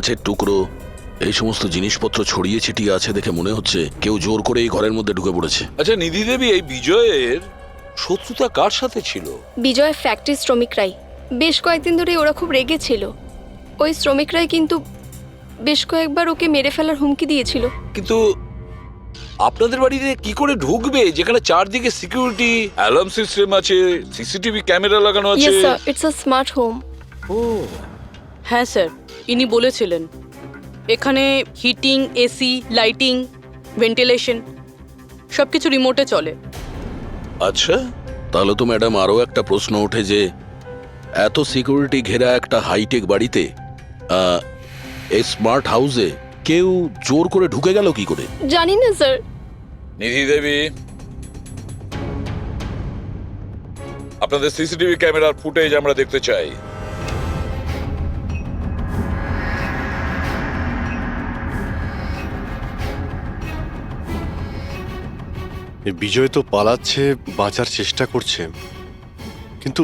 গাছের টুকরো এই সমস্ত জিনিসপত্র ছড়িয়ে ছিটিয়ে আছে দেখে মনে হচ্ছে কেউ জোর করে এই ঘরের মধ্যে ঢুকে পড়েছে। আচ্ছা নিধি দেবী, এই বিজয়ের শত্রুতা কার সাথে ছিল? বিজয় ফ্যাক্টরি শ্রমিকরাই। বেশ কয়েকদিন ধরে ওরা খুব রেগে ছিল। ওই শ্রমিকরাই কিন্তু বেশ কয়েকবার ওকে মেরে ফেলার হুমকি দিয়েছিল। কিন্তু আপনাদের বাড়িতে কি করে ঢুকবে যেখানে চারদিকে সিকিউরিটি, অ্যালার্ম সিস্টেম আছে, সিসিটিভি ক্যামেরা লাগানো আছে? Yes sir, it's a smart home. ও হ্যাঁ স্যার, ইনি বলেছিলেন এখানে হিটিং, এসি, লাইটিং, ভেন্টিলেশন সব কিছু রিমোটে চলে। আচ্ছা, তাহলে তো ম্যাডাম আরও একটা প্রশ্ন ওঠে যে এত সিকিউরিটি ঘেরা একটা হাইটেক বাড়িতে এই স্মার্ট হাউসে কেউ জোর করে ঢুকে গেল কি করে? জানি না স্যার। নিধি দেবী, আপনাদের সিসিটিভি ক্যামেরার ফুটেজ আমরা দেখতে চাই। এই বিজয় তো পালাচ্ছে, বাঁচার চেষ্টা করছে, কিন্তু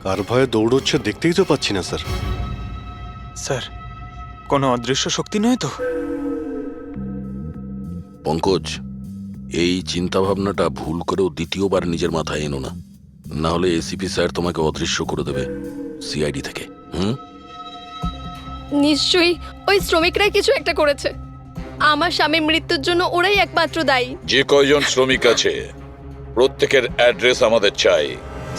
কার ভয়ে দৌড়চ্ছে দেখতেই তো পাচ্ছি না স্যার। স্যার, কোনো অদৃশ্য শক্তি নয় তো? পঙ্কজ, এই চিন্তাভাবনাটা ভুল করেও দ্বিতীয়বার নিজের মাথায় এনো না, না হলে এসিপি স্যার তোমাকে অদৃশ্য করে দেবে সিআইডি থেকে। নিশ্চয়ই ওই শ্রমিকরাই কিছু একটা করেছে। আমার স্বামীর মৃত্যুর জন্য ওরাই একমাত্র দায়ী। যে কয়জন শ্রমিক আছে প্রত্যেকের অ্যাড্রেস আমাদের চাই।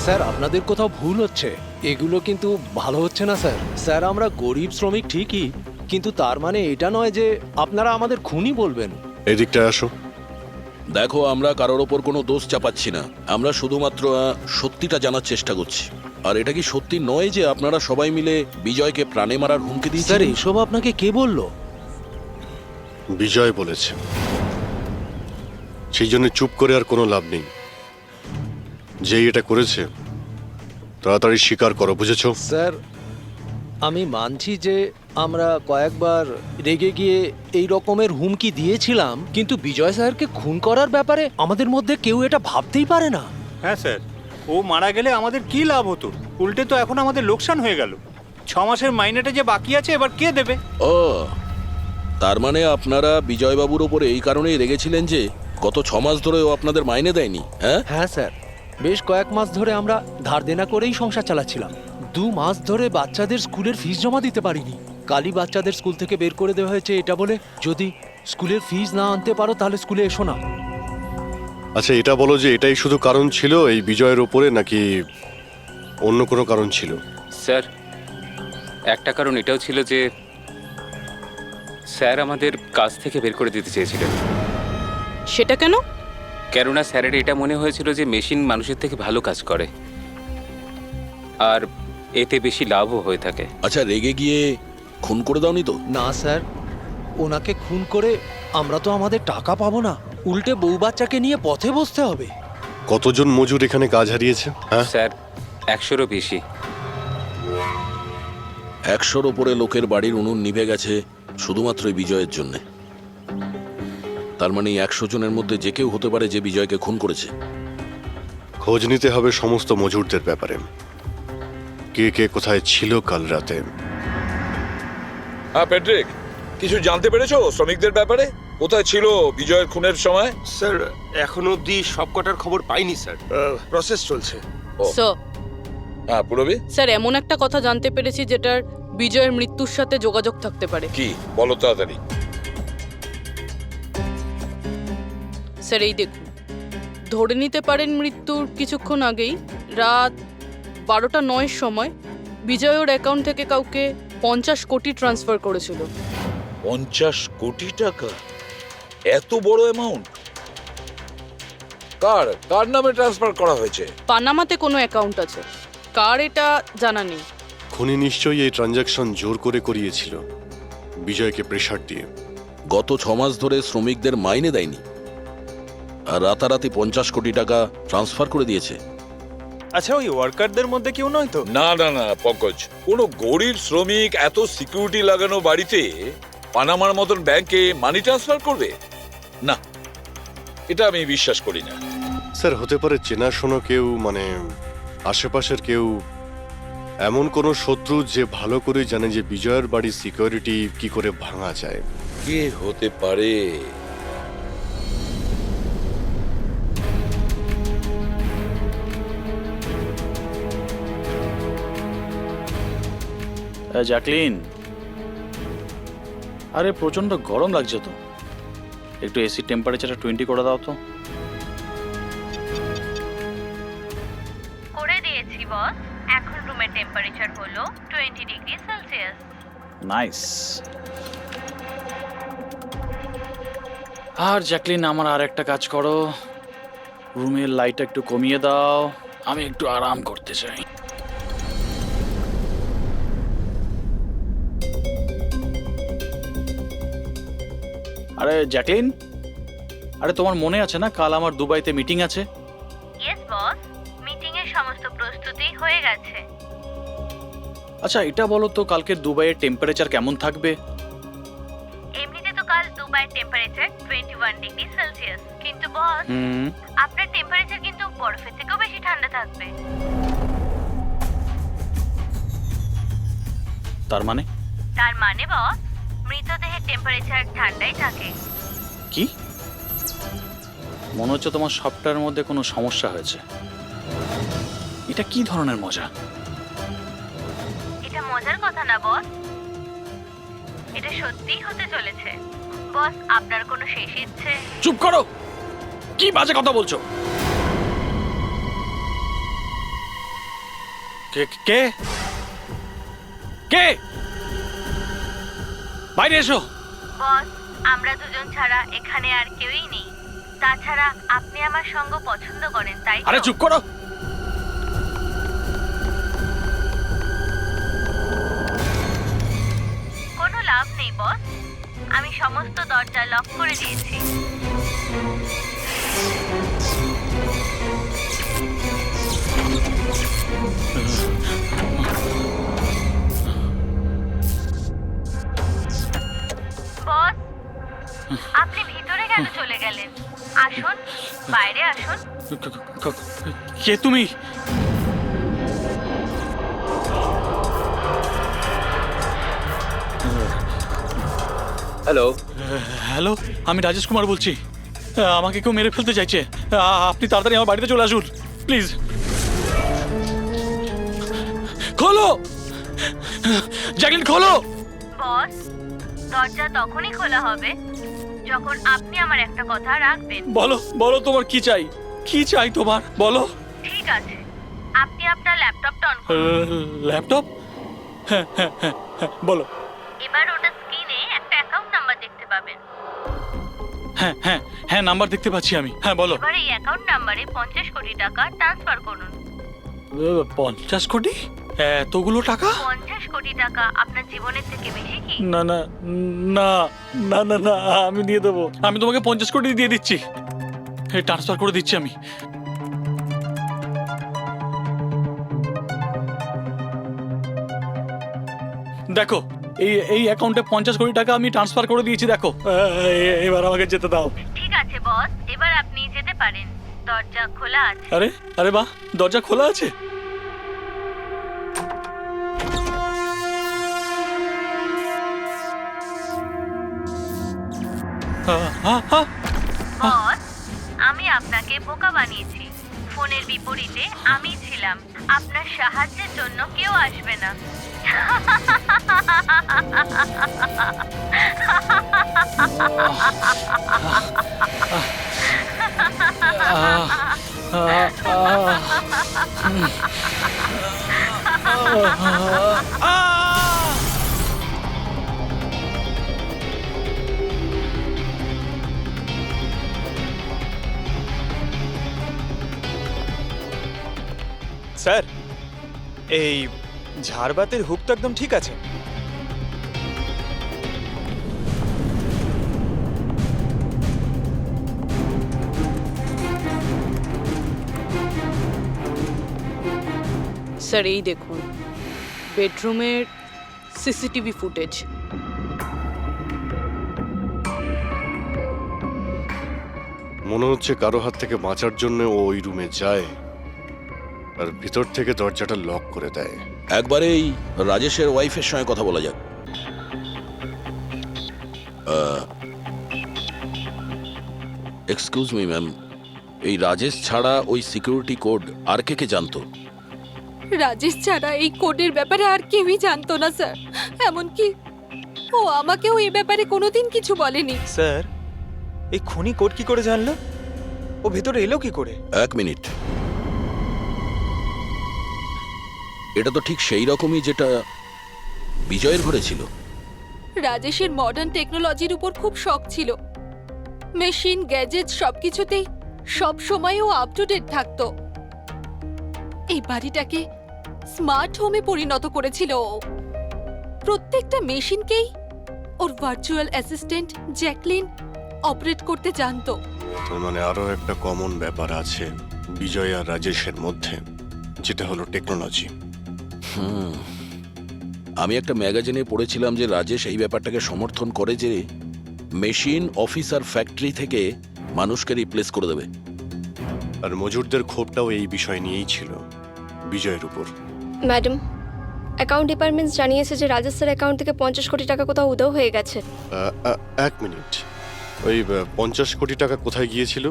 স্যার, আপনাদের কোথাও ভুল হচ্ছে। এগুলো কিন্তু ভালো হচ্ছে না স্যার। স্যার, আমরা গরিব শ্রমিক ঠিকই, কিন্তু তার মানে এটা নয় যে আপনারা আমাদের খুনি বলবেন। এদিকটায় আসো। দেখো, আমরা কারোর ওপর কোনো দোষ চাপাচ্ছি না, আমরা শুধুমাত্র সত্যিটা জানার চেষ্টা করছি। আর এটা কি সত্যি নয় যে আপনারা সবাই মিলে বিজয়কে প্রাণে মারার হুমকি স্যার, দিয়েছেন? এসব আপনাকে কে বললো? বিজয় বলেছে, সেই জন্য চুপ করে আর কোনো লাভ নেই। যেই এটা করেছে তাড়াতাড়ি স্বীকার করো, বুঝেছো? স্যার, আমি মানছি যে আমরা কয়েকবার রেগে গিয়ে এই রকমের হুমকি দিয়েছিলাম, কিন্তু বিজয় স্যারকে খুন করার ব্যাপারে আমাদের মধ্যে কেউ এটা ভাবতেই পারে না। হ্যাঁ স্যার, ও মারা গেলে আমাদের কি লাভ হতো? উল্টে তো এখন আমাদের লোকসান হয়ে গেল। 6 মাসের মাইনেটা যে বাকি আছে এবার কে দেবে? ও, তার মানে আপনারা বিজয়বাবুর ওপরে এই কারণেই রেগেছিলেন যে গত 6 মাস ধরে ও আপনাদের মাইনে দেয়নি? হ্যাঁ হ্যাঁ স্যার, বেশ কয়েক মাস ধরে আমরা ধার দেনা করেই সংসার চালাচ্ছিলাম। 2 মাস ধরে বাচ্চাদের স্কুলের ফিস জমা দিতে পারিনি। কালই বাচ্চাদের স্কুল থেকে বের করে দেওয়া হয়েছে এটা বলে, যদি স্কুলের ফিস না আনতে পারো তাহলে স্কুলে এসো না। আচ্ছা, এটা বলো যে এটাই শুধু কারণ ছিল এই বিজয়ের ওপরে, নাকি অন্য কোনো কারণ ছিল? স্যার, একটা কারণ এটাও ছিল যে স্যার আমাদের কাজ থেকে বের করে দিতে চেয়েছিলেন। সেটা কেন? কেননা স্যারের এটা মনে হয়েছিল যে মেশিন মানুষের থেকে ভালো কাজ করে আর এতে বেশি লাভও হয়ে থাকে। আচ্ছা, রেগে গিয়ে খুন করে দাওনি তো? না স্যার, ওনাকে খুন করে আমরা তো আমাদের টাকা পাবো না, উল্টে বউ বাচ্চাকে নিয়ে পথে বসতে হবে। কতজন মজুর এখানে কাজ হারিয়েছে? হ্যাঁ স্যার, 100-রও বেশি। 100-র ওপরে লোকের বাড়ির উনুন নিভে গেছে শুধুমাত্র এই বিজয়ের জন্যে। তার মানে 100 জনের মধ্যে যে কেউ হতে পারে যে বিজয়কে খুন করেছে। খোঁজ নিতে হবে সমস্ত মজুরদের ব্যাপারে, কে কে কোথায় ছিল কাল রাতে। হ্যাঁ প্যাট্রিক, কিছু জানতে পেরেছো শ্রমিকদের ব্যাপারে? কোথায় ছিল বিজয়ের খুনের সময়? স্যার, এখনো অবধি সব কটার খবর পাইনি স্যার, প্রসেস চলছে। স্যার, হ্যাঁ পুরবি, স্যার এমন একটা কথা জানতে পেরেছি যেটার বিজয়ের মৃত্যুর সাথে যোগাযোগ থাকতে পারে। কি বলো তাড়াতাড়ি। স্যার, এই দেখুন, ধরে নিতে পারেন মৃত্যুর কিছুক্ষণ আগেই রাত 12:09 সময় বিজয় ওর অ্যাকাউন্ট থেকে কাউকে 50 কোটি ট্রান্সফার করেছিল। 50 কোটি টাকা? এত বড় অ্যামাউন্ট কার কার নামে ট্রান্সফার করা হয়েছে? পানামাতে কোনো অ্যাকাউন্ট আছে, কার এটা জানা নেই। খুনি নিশ্চয়ই এই ট্রানজাকশন জোর করে করিয়েছিল বিজয়কে প্রেসার দিয়ে। গত 6 মাস ধরে শ্রমিকদের মাইনে দেয়নি আর রাতারাতি 50 কোটি টাকা ট্রান্সফার করে দিয়েছে। আচ্ছা, ওই ওয়ার্কারদের মধ্যে কেউ নয় তো? না না না পঙ্কজ, কোনো গরিব শ্রমিক এত সিকিউরিটি লাগানো বাড়িতে পানামার মতন ব্যাংকে মানি ট্রান্সফার করবে? না, এটা আমি বিশ্বাস করি না। স্যার, হতে পারে চেনাশোনা কেউ, মানে আশেপাশের কেউ এমন কোনো শত্রু যে ভালো করে জানে যে বিজয়ের বাড়ির সিকিউরিটি কি করে ভাঙা যায়। কে হতে পারে? জ্যাকলিন, আরে প্রচন্ড গরম লাগছে তো, একটু এসি টেম্পারেচারটা 20 করে দাও তো। করে দিয়েছি বস। এখন রুমের টেম্পারেচার হলো 20 ডিগ্রি সেলসিয়াস। নাইস। আর জ্যাকলিন, আমার আর একটা কাজ করো, রুমের লাইটটা একটু কমিয়ে দাও, আমি একটু আরাম করতে চাই। আরে জ্যাকলিন, আরে তোমার মনে আছে না কাল আমার দুবাইতে মিটিং আছে? ইয়েস বস, মিটিং এর সমস্ত প্রস্তুতি হয়ে গেছে। আচ্ছা এটা বলো তো, কালকের দুবাইয়ের টেম্পারেচার কেমন থাকবে? এমনিতে তো কাল দুবাইয়ের টেম্পারেচার 21 ডিগ্রি সেলসিয়াস, কিন্তু বস আপনার টেম্পারেচার কিন্তু বরফের থেকেও বেশি ঠান্ডা থাকবে। তার মানে? তার মানে বস, মৃতদেহের টেম্পারেচার ঠান্ডাই থাকে। কি? মনে হচ্ছে তোমার সবটার মধ্যে কোনো সমস্যা হয়েছে। এটা কি ধরনের মজা? এটা মজার কথা না বস, এটা সত্যিই হতে চলেছে। বস, আপনার কোনো শেষ ইচ্ছে? চুপ করো, কি বাজে কথা বলছো? কে কে কে? বাইরে এসো। বস, আমরা দুজন ছাড়া এখানে আর কেউই নেই। তাছাড়া আপনি আমার সঙ্গ পছন্দ করেন, তাই তো? আরে চুপ করো। কোনো লাভ নেই বস, আমি সমস্ত দরজা লক করে দিয়েছি। বস, আপনি ভিতরে কেন চলে গেলেন? আসুন, বাইরে আসুন। কে তুমি? হ্যালো, হ্যালো, আমি রাজেশ কুমার বলছি। আমাকে কেউ মেরে ফেলতে চাইছে। আপনি তাড়াতাড়ি আমার বাড়িতে চলে আসুন প্লিজ। খোলো জ্যাকলিন, খোলো। বস, দরজা তখনই খোলা হবে যখন আপনি আমার একটা কথা রাখবেন। বলো বলো, তোমার কি চাই? কি চাই তোমার? বলো। ঠিক আছে, আপনি আপনার ল্যাপটপটা অন করুন। ল্যাপটপ? হ্যাঁ হ্যাঁ হ্যাঁ হ্যাঁ, বলো। এবার ওটা স্ক্রিনে একটা অ্যাকাউন্ট নাম্বার দেখতে পাবেন। হ্যাঁ হ্যাঁ হ্যাঁ, নাম্বার দেখতে পাচ্ছি আমি। হ্যাঁ বলো। এবার এই অ্যাকাউন্ট নাম্বারে 50 কোটি টাকা ট্রান্সফার করুন। 50 কোটি? এতগুলো টাকা? 50 কোটি টাকা আপনার জীবনের থেকে বেশি কি? না না না না না না, আমি দিয়ে দেবো। আমি তোমাকে 50 কোটি দিয়ে দিচ্ছি, ট্রান্সফার করে দিচ্ছি আমি। দেখো, এই অ্যাকাউন্টে 50 কোটি টাকা আমি ট্রান্সফার করে দিয়েছি। দেখো, এবার আমাকে যেতে দাও। ঠিক আছে বস, এবার আপনি যেতে পারেন। দরজা খোলা আছে। আরে আরে বাহ, দরজা খোলা আছে। বস, আমি আপনাকে বোকা বানিয়েছি। ফোনের বিপরীতে আমি ছিলাম। আপনার সাহায্যের জন্য কেউ আসবে না। স্যার, এই ঝাড়বাতির হুক তো একদম ঠিক আছে। স্যার এই দেখুন, বেডরুমের সিসিটিভি ফুটেজ। মনে হচ্ছে কারো হাত থেকে বাঁচার জন্য ও ওই রুমে যায়, আর ভিতর থেকে দরজাটা লক করে দেয়। একবারে এই রাজেশের ওয়াইফের সঙ্গে কথা বলা যাক। এক্সকিউজ মি ম্যাম, এই রাজেশ ছাড়া ওই সিকিউরিটি কোড আর কে কে জানতো? রাজেশ ছাড়া এই কোডের ব্যাপারে আর কেউই জানতো না স্যার। এমনকি ও আমাকেও এই ব্যাপারে কোনোদিন কিছু বলেনি। স্যার, এই খুনি কোড কি করে জানলো? ও ভেতরে এলো কি করে? এক মিনিট, এটা তো ঠিক সেই রকমই যেটা বিজয়ের ঘরে ছিল। রাজেশের মডার্ন টেকনোলজির উপর খুব শখ ছিল। মেশিন, গ্যাজেট সবকিছুতেই সব সময় ও আপ টু ডেট থাকতো। এই বাড়িটাকে স্মার্ট হোমে পরিণত করেছিল ও। প্রত্যেকটা মেশিনকেই ওর ভার্চুয়াল অ্যাসিস্ট্যান্ট জ্যাকলিন অপারেট করতে জানতো। তার মানে আরো একটা কমন ব্যাপার আছে বিজয় আর রাজেশের মধ্যে, যেটা হলো টেকনোলজি। আমি একটা ম্যাগাজিনে পড়েছিলাম যে রাজেশ এই ব্যাপারটাকে সমর্থন করে যে মেশিন, অফিস আর ফ্যাক্টরি থেকে মানুষকে রিপ্লেস করে দেবে। আর মজুরদের ক্ষোভটাও এই বিষয় নিয়েই ছিল, বিজয়ের উপর। ম্যাডাম, অ্যাকাউন্ট ডিপার্টমেন্টস জানিয়েছে যে রাজেশ স্যার অ্যাকাউন্ট থেকে 50 কোটি টাকা কোথাও উধাও হয়ে গেছে। এক মিনিট, ওই 50 কোটি টাকা কোথায় গিয়েছিল?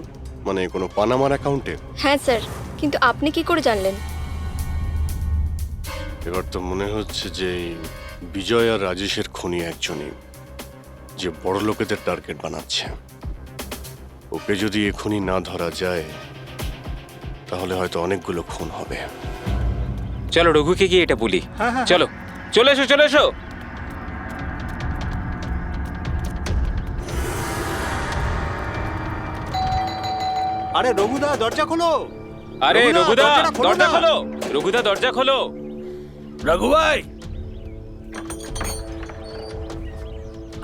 মানে কোনো পানামার অ্যাকাউন্টে? হ্যাঁ স্যার, কিন্তু আপনি কি করে জানলেন? এবার তো মনে হচ্ছে যে এই বিজয় আর রাজেশের খুনি একজনই, যে বড় লোকেদের টার্গেট বানাচ্ছে। ওকে যদি এখনই না ধরা যায় তাহলে হয়তো অনেকগুলো খুন হবে। চলো রঘুকে গিয়ে এটা বলি। চলো, চলে এসো, চলে এসো। আরে রঘুদা, দরজা খোলো! আরে রঘুদা, রঘুদা, দরজাটা খোলো দরজা না। খোলো। রঘুদা, দরজা খোলো। রঘু ভাই,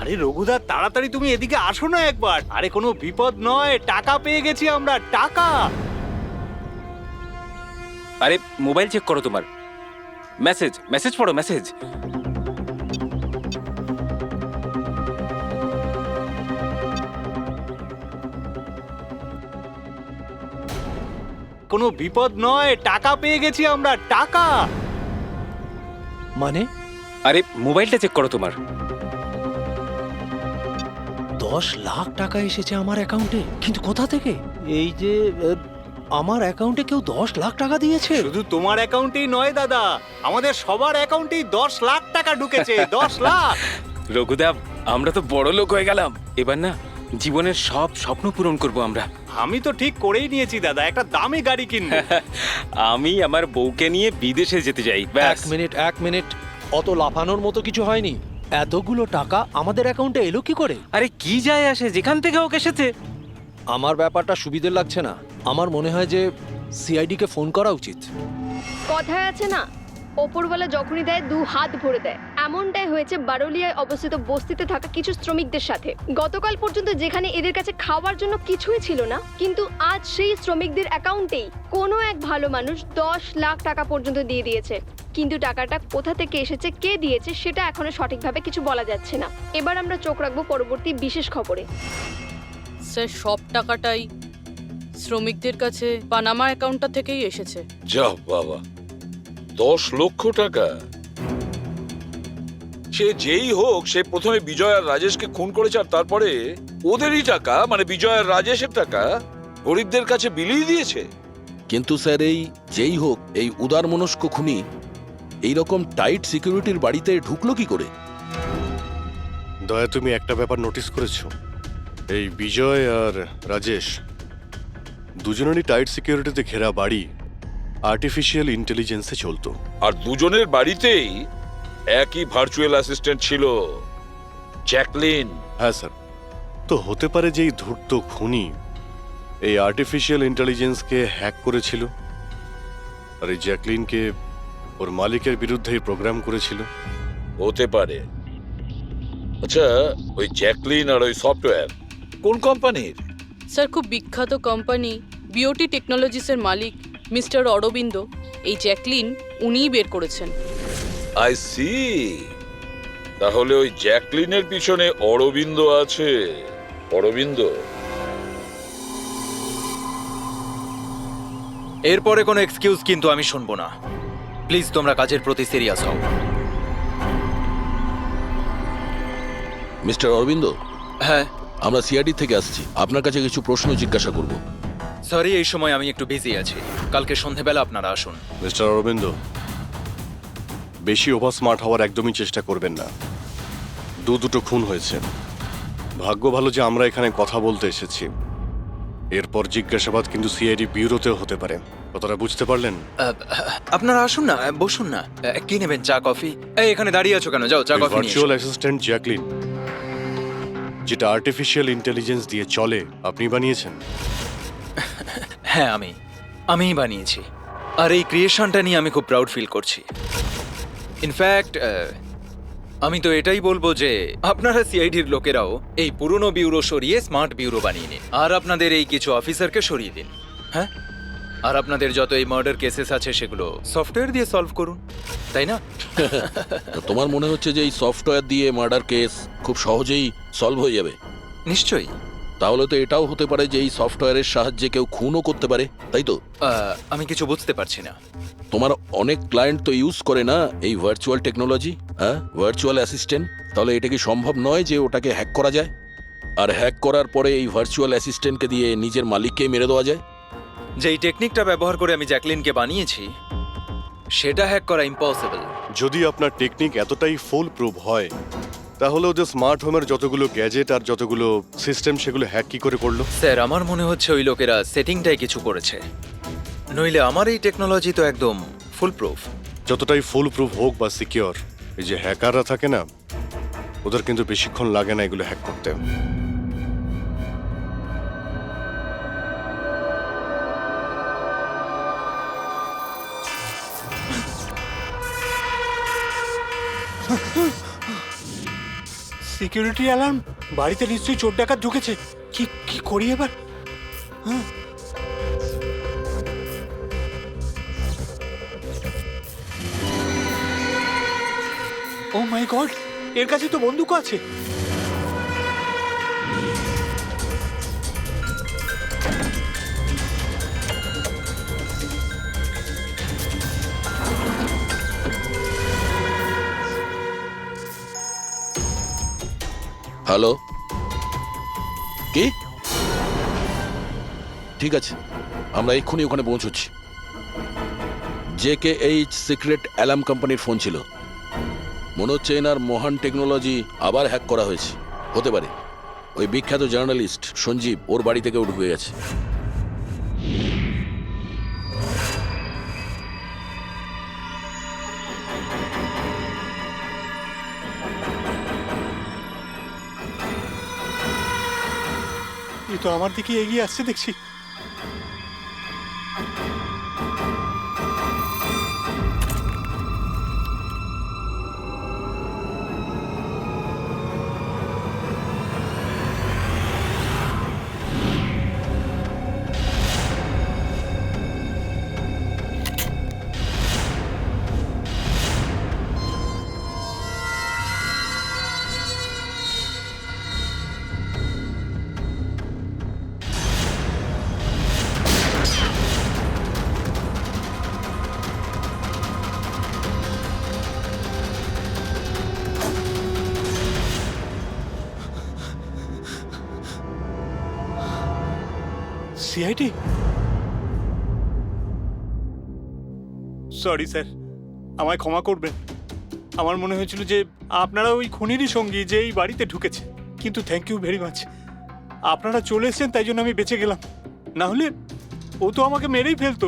আরে রঘুদা, তাড়াতাড়ি তুমি এদিকে আসো না একবার। আরে কোনো বিপদ নয়, টাকা পেয়ে গেছি আমরা, টাকা। আরে মোবাইল চেক করো তোমার। মেসেজ, মেসেজ পড়ো, মেসেজ। কোনো বিপদ নয়, টাকা পেয়ে গেছি আমরা, টাকা। মানে আরে মোবাইলটা চেক করো তোমার। 10 লাখ টাকা এসেছে আমার অ্যাকাউন্টে, কিন্তু কোথা থেকে? এই যে আমার অ্যাকাউন্টে কেউ 10 লাখ টাকা দিয়েছে। শুধু তোমার অ্যাকাউন্টেই নয় দাদা, আমাদের সবার অ্যাকাউন্টেই 10 লাখ টাকা ঢুকেছে। 10 লাখ! রঘুদা, আমরা তো বড় লোক হয়ে গেলাম। এবার না জীবনের সব স্বপ্ন পূরণ করব আমরা। আমি তো ঠিক করেই নিয়েছি দাদা, একটা দামি গাড়ি কিনবো। আমি আমার বউকে নিয়ে বিদেশে যেতে চাই। ব্যাস। এক মিনিট, অত লাফানোর মতো কিছু হয়নি। এতগুলো টাকা আমাদের অ্যাকাউন্টে এলো কি করে? আরে কি যায় আসে যেখান থেকে হোক এসেছে। আমার ব্যাপারটা সুবিধে লাগছে না। আমার মনে হয় যে সিআইডিকে ফোন করা উচিত। কথায় আছে না, ওপরওয়ালা যখনই দেয় 2 হাত ভরে দেয়। এমনটাই হয়েছে বারোলিয়ায় অবস্থিত বস্তিতে থাকা কিছু শ্রমিকদের সাথে। গতকাল পর্যন্ত যেখানে এদের কাছে খাওয়ার জন্য কিছুই ছিল না, কিন্তু আজ সেই শ্রমিকদের অ্যাকাউন্টেই কোনো এক ভালো মানুষ 10 লাখ টাকা পর্যন্ত দিয়ে দিয়েছে। কিন্তু টাকাটা কোথা থেকে এসেছে, কে দিয়েছে, সেটা এখনো সঠিকভাবে কিছু বলা যাচ্ছে না। এবার আমরা চোখ রাখবো পরবর্তী বিশেষ খবরে। স্যার, সব টাকাটাই শ্রমিকদের কাছে পানামা অ্যাকাউন্টটা থেকেই এসেছে। যা বাবা, 10 লক্ষ টাকা! সে যেই হোক, সে প্রথমে বিজয় আর রাজেশকে খুন করেছে, আর তারপরে ওদেরই টাকা, মানে বিজয় আর রাজেশের টাকা গরিবদের কাছে বিলিয়ে দিয়েছে। কিন্তু স্যার, এই যেই হোক, এই উদারমনস্ক খুনি এইরকম টাইট সিকিউরিটির বাড়িতে ঢুকলো কি করে? দয়া, তুমি একটা ব্যাপার নোটিস করেছো? এই বিজয় আর রাজেশ দুজনেরই টাইট সিকিউরিটিতে ঘেরা বাড়ি আর্টিফিশিয়াল ইন্টেলিজেন্সে চলতো। আর দুজনের বাড়িতেই একই ভার্চুয়াল অ্যাসিস্ট্যান্ট ছিল, জ্যাকলিন। হ্যাঁ স্যার, তো হতে পারে যে এই ধূর্ত খুনি এই আর্টিফিশিয়াল ইন্টেলিজেন্সকে হ্যাক করেছিল আর এই জ্যাকলিনকে ওর মালিকের বিরুদ্ধে প্রোগ্রাম করেছিল। হতে পারে। আচ্ছা, ওই জ্যাকলিন আর ওই সফটওয়্যার কোন কোম্পানির? স্যার, খুব বিখ্যাত কোম্পানি বিওটি টেকনোলজিসের মালিক মিস্টার অরবিন্দ। এই জ্যাকলিন উনিই বের করেছেন। I see. তাহলে ওই জ্যাকলিনের পিছনে অরবিন্দ আছে। অরবিন্দ এরপরে কোনো এক্সকিউজ কিন্তু আমি শুনবো না। প্লিজ তোমরা কাজের প্রতি সিরিয়াস হও। মিস্টার অরবিন্দ, হ্যাঁ আমরা সিআইডি থেকে আসছি, আপনার কাছে কিছু প্রশ্ন জিজ্ঞাসা করব। সরি, এই সময় আমি একটু বিজি আছি, কালকে সন্ধেবেলা আপনারা আসুন। মিস্টার অরবিন্দ, বেশি ওভার স্মার্ট হওয়ার একদমই চেষ্টা করবেন না। দুটো খুন হয়েছে, ভাগ্য ভালো যে আমরা এখানে কথা বলতে এসেছি। এরপর জিজ্ঞাসাবাদ কিন্তু সিআইডি ব্যুরোতেও হতে পারে, কথাটা বুঝতে পারলেন? আপনারা আসুন না, বসুন না। কি নেবেন, চা কফি? এই এখানে দাঁড়িয়ে আছো কেন? যাও চা কফি নিয়ে এসো। ভার্চুয়াল অ্যাসিস্ট্যান্ট জ্যাকলিন, যেটা আর্টিফিশিয়াল ইন্টেলিজেন্স দিয়ে চলে, আপনি বানিয়েছেন? হ্যাঁ, আমিই বানিয়েছি। আর এই ক্রিয়েশনটা নিয়ে আমি খুব প্রাউড ফিল করছি। ইনফ্যাক্ট আমি তো এটাই বলবো যে আপনারা সিআইডির লোকেরাও এই পুরনো ব্যুরো সরিয়ে স্মার্ট ব্যুরো বানিয়ে নিন, আর আপনাদের এই কিছু অফিসারকে সরিয়ে দিন। হ্যাঁ, আর আপনাদের যত এই মার্ডার কেসেস আছে সেগুলো সফটওয়্যার দিয়ে সলভ করুন, তাই না? তো তোমার মনে হচ্ছে যে এই সফটওয়্যার দিয়ে মার্ডার কেস খুব সহজেই সলভ হয়ে যাবে? নিশ্চয়ই। তাহলে তো এটাও হতে পারে যে এই সফটওয়্যারের সাহায্যে কেউ খুনও করতে পারে, তাই তো? আমি কিছু বুঝতে পারছি না। তোমার অনেক ক্লায়েন্ট তো ইউজ করে না এই ভার্চুয়াল টেকনোলজি, হ্যাঁ, ভার্চুয়াল অ্যাসিস্ট্যান্ট। তাহলে এটা কি সম্ভব নয় যে ওটাকে হ্যাক করা যায়, আর হ্যাক করার পরে এই ভার্চুয়াল অ্যাসিস্ট্যান্টকে দিয়ে নিজের মালিককেই মেরে দেওয়া যায়? যেই টেকনিকটা ব্যবহার করে আমি জ্যাকলিনকে বানিয়েছি সেটা হ্যাক করা ইম্পসিবল। যদি আপনার টেকনিক এতটাই ফুল প্রুফ হয়, তাহলে ওদের স্মার্ট হোমের যতগুলো গ্যাজেট আর যতগুলো সিস্টেম, সেগুলো হ্যাক কি করে করলো? স্যার, আমার মনে হচ্ছে ওই লোকেরা সেটিংটাই কিছু করেছে, নইলে আমার এই টেকনোলজি তো একদম ফুল প্রুফ। যতটাই ফুল প্রুফ হোক বা সিকিউর, এই যে হ্যাকাররা থাকে না, ওদের কিন্তু বেশিক্ষণ লাগে না এগুলো হ্যাক করতে। Security alarm! বাড়িতে নিশ্চয়ই চোর ডাকাত ঢুকেছে। কি কি করি এবার? ও মাই গড, এর কাছে তো বন্দুক আছে। হ্যালো, কি? ঠিক আছে, আমরা এক্ষুনি ওখানে পৌঁছচ্ছি। JKH সিক্রেট অ্যালার্ম কোম্পানির ফোন ছিল। মনে হচ্ছে এনার মহান টেকনোলজি আবার হ্যাক করা হয়েছে। হতে পারে ওই বিখ্যাত জার্নালিস্ট সঞ্জীব, ওর বাড়ি থেকেও ঢুকে গেছে। এ তো আমার দিকে এগিয়ে আসছে দেখছি। সিআইডি? সরি স্যার, আমায় ক্ষমা করবেন। আমার মনে হয়েছিল যে আপনারা ওই খুনিরই সঙ্গী যে এই বাড়িতে ঢুকেছে, কিন্তু থ্যাংক ইউ ভেরি মাচ। আপনারা চলে এসেছেন তাই জন্য আমি বেঁচে গেলাম, না হলে ও তো আমাকে মেরেই ফেলতো।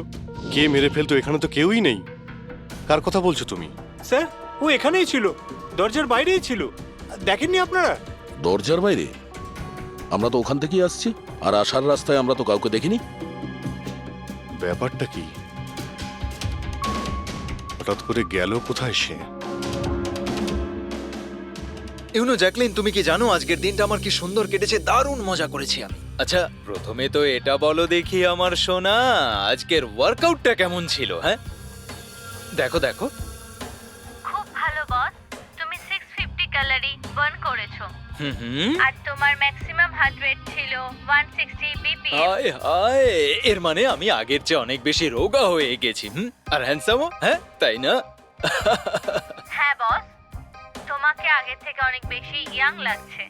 কে মেরে ফেলতো? এখানে তো কেউই নেই। কার কথা বলছো তুমি? স্যার, ও এখানেই ছিল, দরজার বাইরেই ছিল। দেখেননি আপনারা? দরজার বাইরে? আমরা তো ওখান থেকেই আসছি, আর আসার রাস্তায় আমরা তো কাউকে দেখিনি। ব্যাপারটা কি? হঠাৎ করে গেল কোথায় সে? ইউনো জ্যাকলিন, তুমি কি জানো আজকের দিনটা আমার কি সুন্দর কেটেছে? দারুণ মজা করেছি আমি। আচ্ছা, প্রথমে তো এটা বলো দেখি আমার সোনা, আজকের ওয়ার্কআউটটা কেমন ছিল? হ্যাঁ, দেখো দেখো। খুব ভালো বস, তুমি 650 ক্যালোরি বার্ন করেছো। হুম। আর তোমার ম্যাক্সিমাম হার্ট রেট ছিল 160 বিপিএম। হায় হায়, এর মানে আমি আগের চেয়ে অনেক বেশি রোগা হয়ে গেছি। আর হ্যান্ডসামও, হ্যাঁ তাই না? হ্যাঁ বস, তোমাকে আগের থেকে অনেক বেশি ইয়াং লাগছে।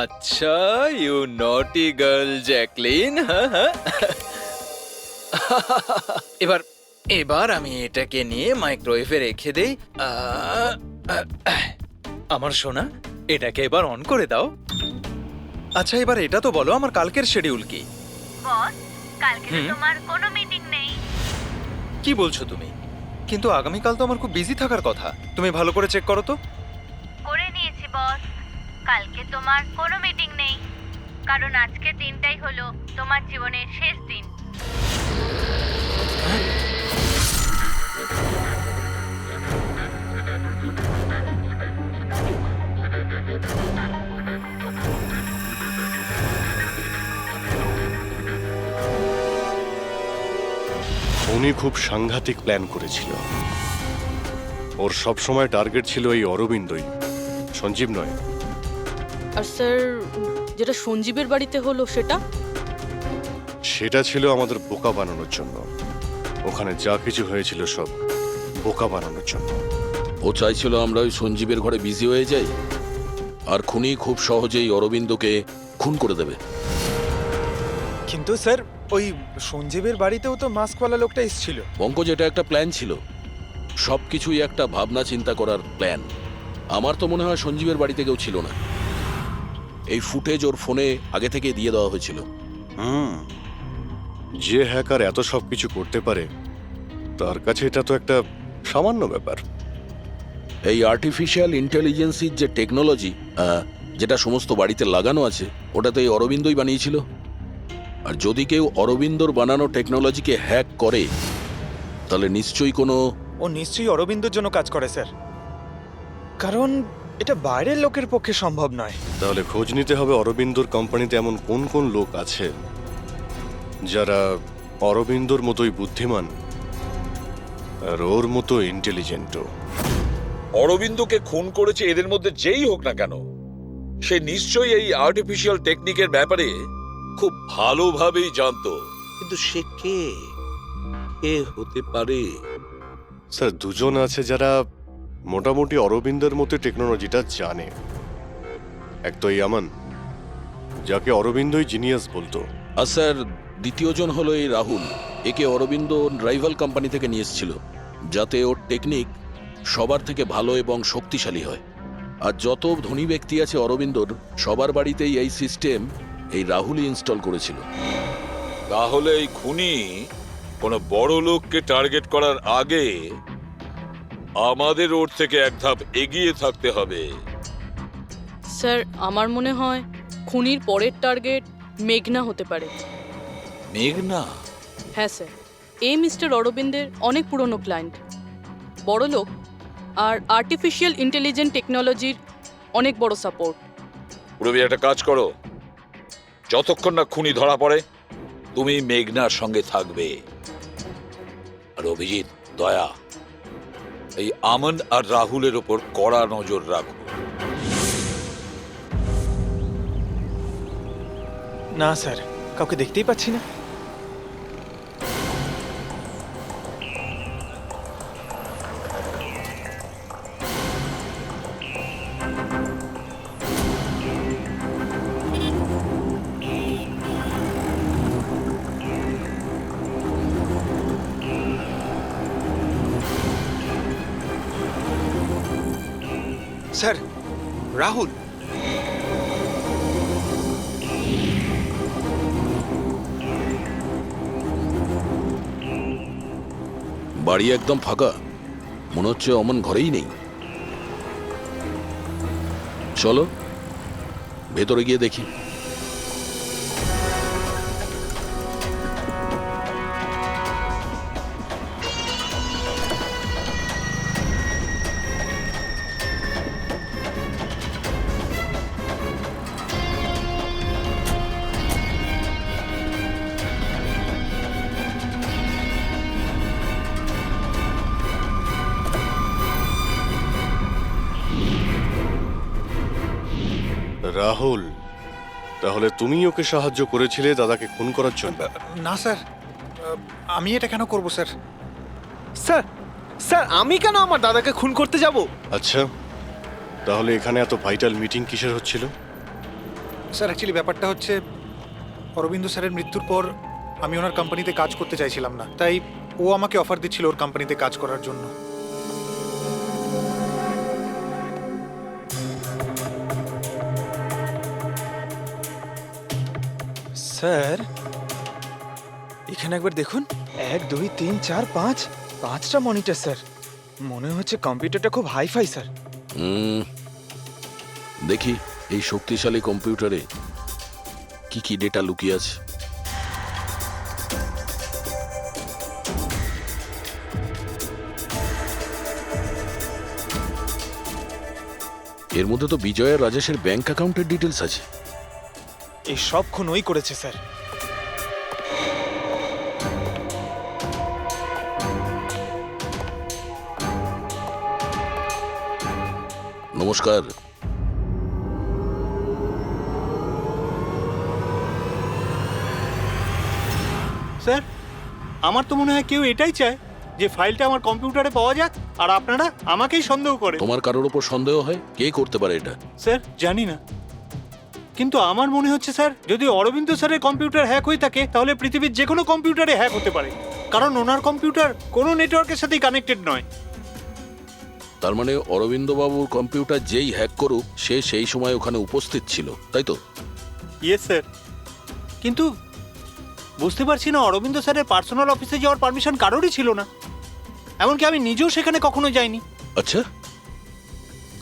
আচ্ছা, ইউ নটি গার্ল জ্যাকলিন। হ্যাঁ। এবার আমি এটাকে নিয়ে মাইক্রোওয়েভে রেখে দেই। আমার সোনা, এটাকে এবার অন করে দাও। আচ্ছা, এবার এটা তো বলো আমার কালকের শিডিউল কি? বস, কালকে তো তোমার কোনো মিটিং নেই। কি বলছো তুমি? কিন্তু আগামীকাল তো আমার খুব বিজি থাকার কথা। তুমি ভালো করে চেক করো তো। করে নিয়েছি বস, কালকে তোমার কোনো মিটিং নেই, কারণ আজকের দিনটাই হলো তোমার জীবনের শেষ দিন। উনি খুব সাংঘাতিক প্ল্যান করেছিল। ওর সব সময় টার্গেট ছিল এই অরবিন্দই, সঞ্জীব নয়। আর স্যার, যেটা সঞ্জীবের বাড়িতে হলো সেটা? সেটা ছিল আমাদের বোকা বানানোর জন্য। ওখানে যা কিছু হয়েছিল সব বোকা বানানোর জন্য। ও চাইছিল আমরা ওই সঞ্জীবের ঘরে বিজি হয়ে যাই, আর খুনি খুব সহজেই অরবিন্দকে খুন করে দেবে। কিন্তু স্যার, ওই সঞ্জীবের বাড়িতেও তো মাস্কওয়ালা লোকটা এসেছিল। পঙ্কজ, এটা একটা প্ল্যান ছিল, সবকিছুই একটা ভাবনা চিন্তা করার প্ল্যান। আমার তো মনে হয় সঞ্জীবের বাড়িতে কেউ ছিল না। এই ফুটেজ ওর ফোনে আগে থেকে দিয়ে দেওয়া হয়েছিল। যে হ্যাকার এত সব কিছু করতে পারে, তার কাছে এটা তো একটা সামান্য ব্যাপার। এই আর্টিফিশিয়াল ইন্টেলিজেন্সির যে টেকনোলজি, যেটা সমস্ত বাড়িতে লাগানো আছে, ওটা তো এই অরবিন্দই বানিয়েছিল। আর যদি কেউ অরবিন্দর বানানো টেকনোলজিকে হ্যাক করে, তাহলে নিশ্চয়ই কোনো... ও নিশ্চয়ই অরবিন্দর জন্য কাজ করে স্যার, কারণ এটা বাইরের লোকের পক্ষে সম্ভব নয়। তাহলে খোঁজ নিতে হবে অরবিন্দর কোম্পানিতে এমন কোন কোন লোক আছে যারা অরবিন্দর মতোই বুদ্ধিমান আর ওর মতো ইন্টেলিজেন্টও। অরবিন্দকে খুন করেছে এদের মধ্যে যেই হোক না কেন, সে নিশ্চয়ই এই আর্টিফিশিয়াল টেকনিকের ব্যাপারে খুব ভালোভাবেই জানতো। কিন্তু সে কে হতে পারে? স্যার, দুজন আছে যারা মোটামুটি অরবিন্দের মতো টেকনোলজিটা জানে। এক তো ইয়ামান, যাকে অরবিন্দই জিনিয়াস বলতো। আর স্যার, দ্বিতীয়জন হলো এই রাহুল। একে অরবিন্দ রাইভাল কোম্পানি থেকে নিয়ে এসেছিল, যাতে ওর টেকনিক সবার থেকে ভালো এবং শক্তিশালী হয়। আর যত ধনী ব্যক্তি আছে অরবিন্দর, সবার বাড়িতেই এই সিস্টেম এই রাহুলই ইনস্টল করেছিল। তাহলে এই খুনি কোনো বড় লোককে টার্গেট করার আগে আমাদের ওর থেকে এক ধাপ এগিয়ে থাকতে হবে। স্যার, আমার মনে হয় খুনির পরের টার্গেট মেঘনা হতে পারে। মেঘনা? হ্যাঁ স্যার, এই মিস্টার অরবিন্দের অনেক পুরনো ক্লায়েন্ট, বড় লোক, আর আর্টিফিশিয়াল ইন্টেলিজেন্ট টেকনোলজির অনেক বড় সাপোর্ট। পুরবি, একটা কাজ করো, যতক্ষণ না খুনি ধরা পড়ে তুমি মেঘনার সঙ্গে থাকবে। আর অভিজিৎ, দয়া, এই আমন আর রাহুলের ওপর কড়া নজর রাখো। না স্যার, কাউকে দেখতেই পাচ্ছি না। স্যার, রাহুল। বাড়ি একদম ফাঁকা, মনে হচ্ছে অমন ঘরেই নেই। চলো ভেতরে গিয়ে দেখি। রাহুল, তাহলে তুমি ওকে সাহায্য করেছিলে দাদাকে খুন করার জন্য? না স্যার, আমি এটা কেন করব স্যার? স্যার স্যার আমি কেন আমার দাদাকে খুন করতে যাব? আচ্ছা, তাহলে এখানে এত ভাইটাল মিটিং কিসের হচ্ছিল? স্যার অ্যাকচুয়ালি ব্যাপারটা হচ্ছে অরবিন্দ স্যারের মৃত্যুর পর আমি ওনার কোম্পানিতে কাজ করতে চাইছিলাম না, তাই ও আমাকে অফার দিচ্ছিল ওর কোম্পানিতে কাজ করার জন্য। স্যার এখানে একবার দেখুন, 1 2 3 4 5 5টা মনিটর স্যার। মনে হচ্ছে কম্পিউটারটা খুব হাইফাই স্যার। দেখি এই শক্তিশালী কম্পিউটারে কি কি ডেটা লুকিয়ে আছে। এর মধ্যে তো বিজয় আর রাজেশের ব্যাংক অ্যাকাউন্টের ডিটেলস আছে। এই সব খুন ওই করেছে স্যার। নমস্কার। স্যার, আমার তো মনে হয় কেউ এটাই চায় যে ফাইলটা আমার কম্পিউটারে পাওয়া যাক আর আপনারা আমাকেই সন্দেহ করে। তোমার কারোর ওপর সন্দেহ হয়? কে করতে পারে এটা? স্যার জানি না, কিন্তু আমার মনে হচ্ছে স্যার যদি অরবিন্দ স্যারের কম্পিউটার হ্যাক হয়ে থাকে তাহলে পৃথিবীর যে কোনো কম্পিউটারে হ্যাক হতে পারে, কারণ ওনার কম্পিউটার কোনো নেটওয়ার্কের সাথেই কানেক্টেড নয়। তার মানে অরবিন্দ বাবুর কম্পিউটার যেই হ্যাক করুক সে সেই সময় ওখানে উপস্থিত ছিল, তাই তো? ইয়েস স্যার, কিন্তু বুঝতে পারছি না অরবিন্দ স্যারের পার্সোনাল অফিসে যাওয়ার পারমিশন কারোরই ছিল না, এমনকি আমি নিজেও সেখানে কখনো যাইনি। আচ্ছা,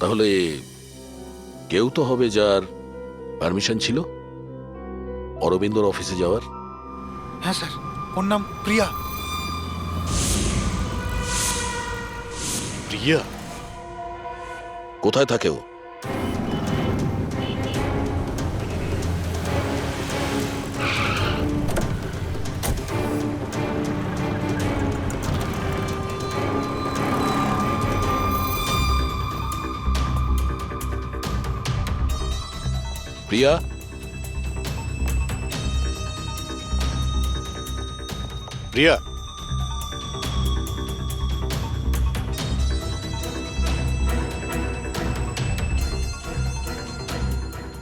তাহলে কেউ তো হবে যার পারমিশন ছিল অরবিন্দর অফিসে যাওয়ার। হ্যাঁ স্যার, ওর নাম প্রিয়া। প্রিয়া? কোথায় থাকে ও? প্রিয়া? প্রিয়া?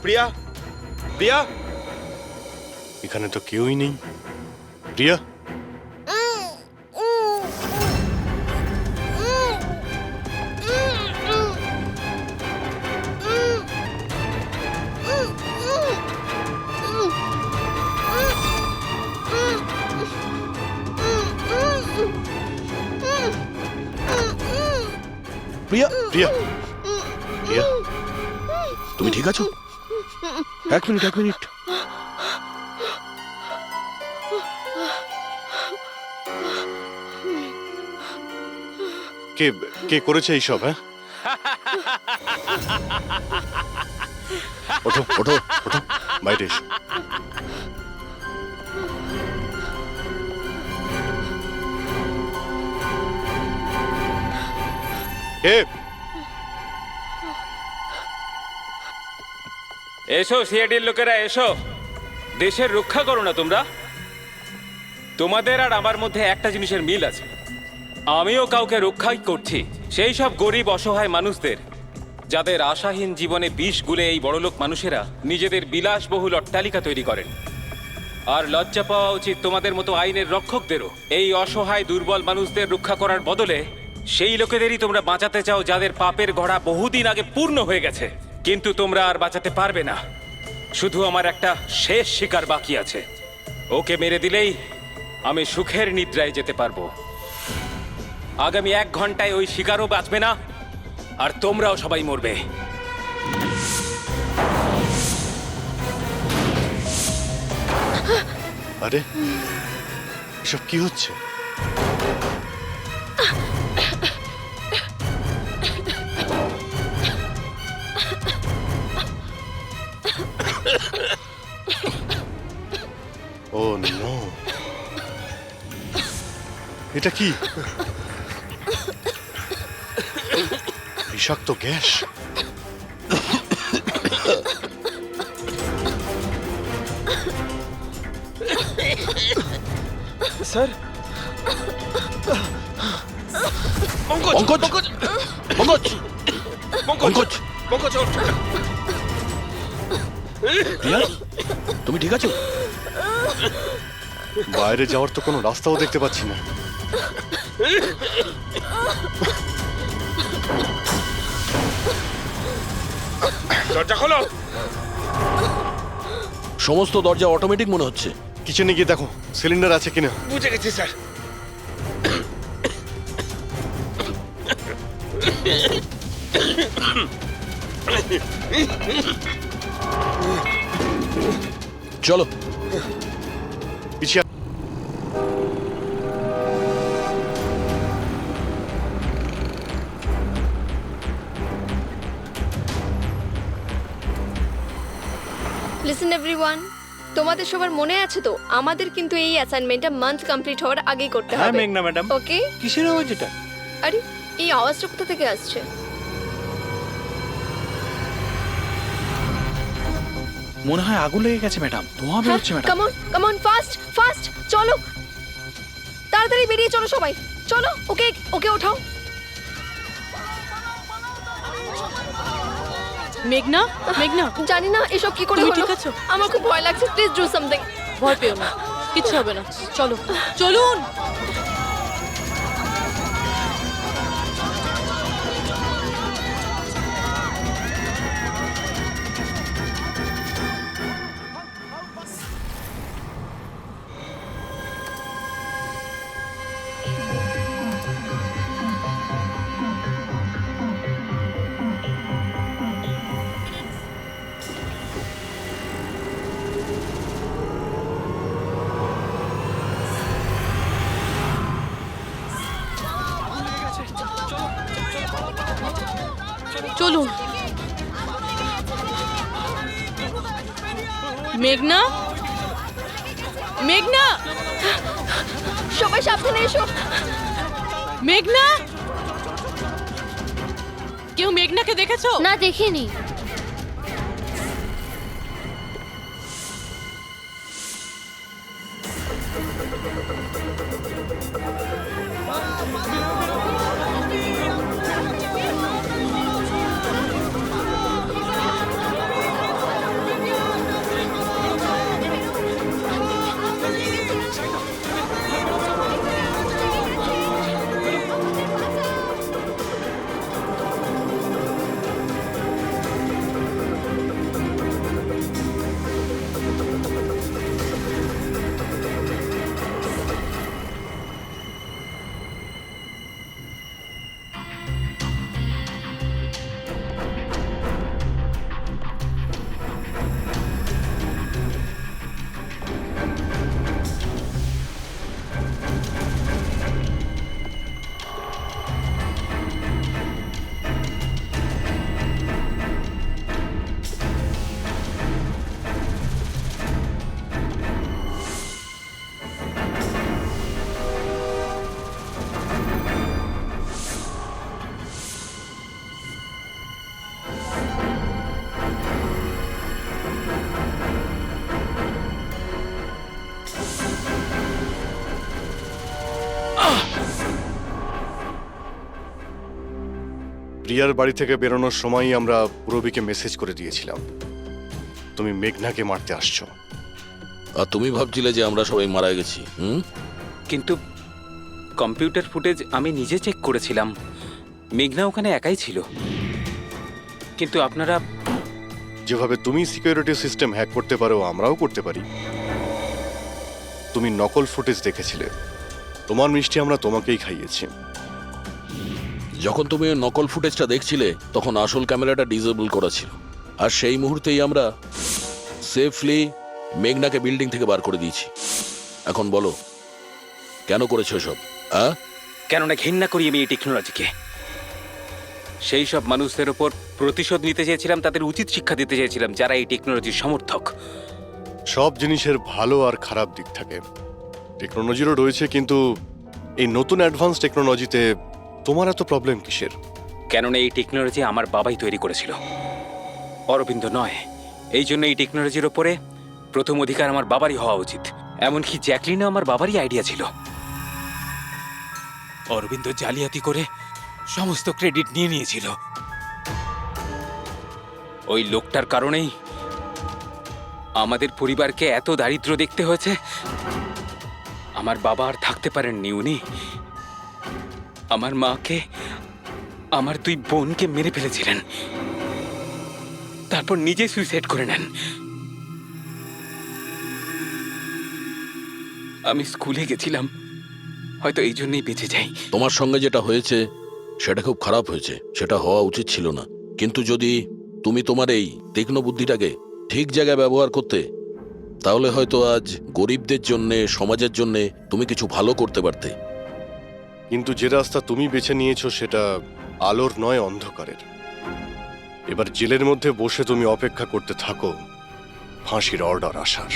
প্রিয়া? প্রিয়া? এখানে তো কেউই নেই। প্রিয়া? প্রিয়া? প্রিয়া? প্রিয়া? তুমি ঠিক আছো? এক মিনিট। কে কে করেছে এইসব? হ্যাঁ, ওঠো ওঠো ওঠো, বাইরে এসো। কে? এসো সিআইডির লোকেরা, এসো। দেশের রক্ষা করো না তোমরা? তোমাদের আর আমার মধ্যে একটা জিনিসের মিল আছে, আমিও কাউকে রক্ষাই করছি, সেই সব গরিব অসহায় মানুষদের যাদের আশাহীন জীবনে বিষ গুলে এই বড়লোক মানুষেরা নিজেদের বিলাসবহুল অট্টালিকা তৈরি করেন। আর লজ্জা পাওয়া উচিত তোমাদের মতো আইনের রক্ষকদেরও। এই অসহায় দুর্বল মানুষদের রক্ষা করার বদলে সেই লোকেদেরই তোমরা বাঁচাতে চাও যাদের পাপের ঘোড়া বহুদিন আগে পূর্ণ হয়ে গেছে, কিন্তু তোমরা আর বাঁচাতে পারবে না। শুধু আমার একটা শেষ শিকার বাকি আছে, ওকে মেরে দিলেই আমি সুখের নিদ্রায় যেতে পারবো। আগামী 1 ঘন্টায় ওই শিকারও বাঁচবে না, আর তোমরাও সবাই মরবে। আরে এসব কি হচ্ছে? ও নো, এটা কি? বিষাক্ত গ্যাস। স্যার। পঙ্কজ পঙ্কজ পঙ্কজ পঙ্কজ পঙ্কজ ওঠ। প্রিয়া, তুমি ঠিক আছো? বাইরে যাওয়ার তো কোনো রাস্তাও দেখতে পাচ্ছি না। দরজা খোলো। সমস্ত দরজা অটোমেটিক মনে হচ্ছে। কিচেনে গিয়ে দেখো সিলিন্ডার আছে কিনা। বুঝে গেছি স্যার। চলো। পিছিয়ে লিসেন এভরিওয়ান, তোমাদের সবার মনে আছে তো আমাদের কিন্তু এই অ্যাসাইনমেন্টটা মান্থ কমপ্লিট হওয়ার আগেই করতে হ্যাঁ হবে। মেঘনা ম্যাডাম। ওকে? কিসের আওয়াজ এটা? আরে এই আওয়াজটা কোথা থেকে আসছে? মনে হয় আগুন লেগে গেছে ম্যাডাম, ধোঁয়া বেরোচ্ছে madam. Come on fast fast, চলো তাড়াতাড়ি বেরিয়ে চলো সবাই, চলো। ওকে ওকে ওঠাও। মেঘনা, মেঘনা, জানি না এসব কি করে তুমি হলো। ঠিক আছো? আমার খুব ভয় লাগছে, প্লিজ ডু সামথিং। ভয় পেও না, কিচ্ছু হবে না। চলো চলুন। চলুন। মেঘনা, মেঘনা, সবাই সাবধানে এসো। মেঘনা, কেউ মেঘনাকে দেখেছো? না, দেখিনি। প্রিয়ার বাড়ি থেকে বেরোনোর সময়ই আমরা পুরবীকে মেসেজ করে দিয়েছিলাম তুমি মেঘনাকে মারতে আসছো। আর তুমি ভাবছিলে যে আমরা সবাই মারা গেছি? কিন্তু কম্পিউটার ফুটেজ আমি নিজে চেক করেছিলাম, মেঘনা ওখানে একাই ছিল। কিন্তু আপনারা যেভাবে তুমি সিকিউরিটি সিস্টেম হ্যাক করতে পারো আমরাও করতে পারি। তুমি নকল ফুটেজ দেখেছিলে, তোমার মিষ্টি আমরা তোমাকেই খাইয়েছি। যখন তুমি ওই নকল ফুটেজটা দেখছিলে তখন আসল ক্যামেরাটা ডিসেবল করা ছিল, আর সেই মুহূর্তেই আমরা সেফলি মেঘনাকে বিল্ডিং থেকে বার করে দিয়েছি। এখন বলো কেন করেছো সব? কেননা ঘৃণা করি আমি এই টেকনোলজিকে। সেই সব মানুষদের ওপর প্রতিশোধ নিতে চেয়েছিলাম, তাদের উচিত শিক্ষা দিতে চেয়েছিলাম যারা এই টেকনোলজির সমর্থক। সব জিনিসের ভালো আর খারাপ দিক থাকে, টেকনোলজিরও রয়েছে, কিন্তু এই নতুন অ্যাডভান্স টেকনোলজিতে তোমার এত প্রবলেম কিসের? কেননা এই টেকনোলজি আমার বাবাই তৈরি করেছিল, অরবিন্দ নয়। এই জন্য এই টেকনোলজির ওপরে প্রথম অধিকার আমার বাবারই হওয়া উচিত। এমনকি জ্যাকলিনও আমার বাবারই আইডিয়া ছিল। অরবিন্দ জালিয়াতি করে সমস্ত ক্রেডিট নিয়ে নিয়েছিল। ওই লোকটার কারণেই আমাদের পরিবারকে এত দারিদ্র দেখতে হয়েছে। আমার বাবা আর থাকতে পারেননি, উনি আমার মাকে, আমার 2 বোনকে মেরে ফেলেছিলেন, তারপর নিজে সুইসাইড করে নেন। আমি স্কুলে গেছিলাম, হয়তো এই জন্যই বেঁচে যাই। তোমার সঙ্গে যেটা হয়েছে সেটা খুব খারাপ হয়েছে, সেটা হওয়া উচিত ছিল না। কিন্তু যদি তুমি তোমার এই তীক্ষ্ণ বুদ্ধিটাকে ঠিক জায়গায় ব্যবহার করতে, তাহলে হয়তো আজ গরিবদের জন্যে, সমাজের জন্যে তুমি কিছু ভালো করতে পারতে। কিন্তু যে রাস্তা তুমি বেছে নিয়েছো সেটা আলোর নয়, অন্ধকারের। এবার জেলের মধ্যে বসে তুমি অপেক্ষা করতে থাকো ফাঁসির অর্ডার আসার।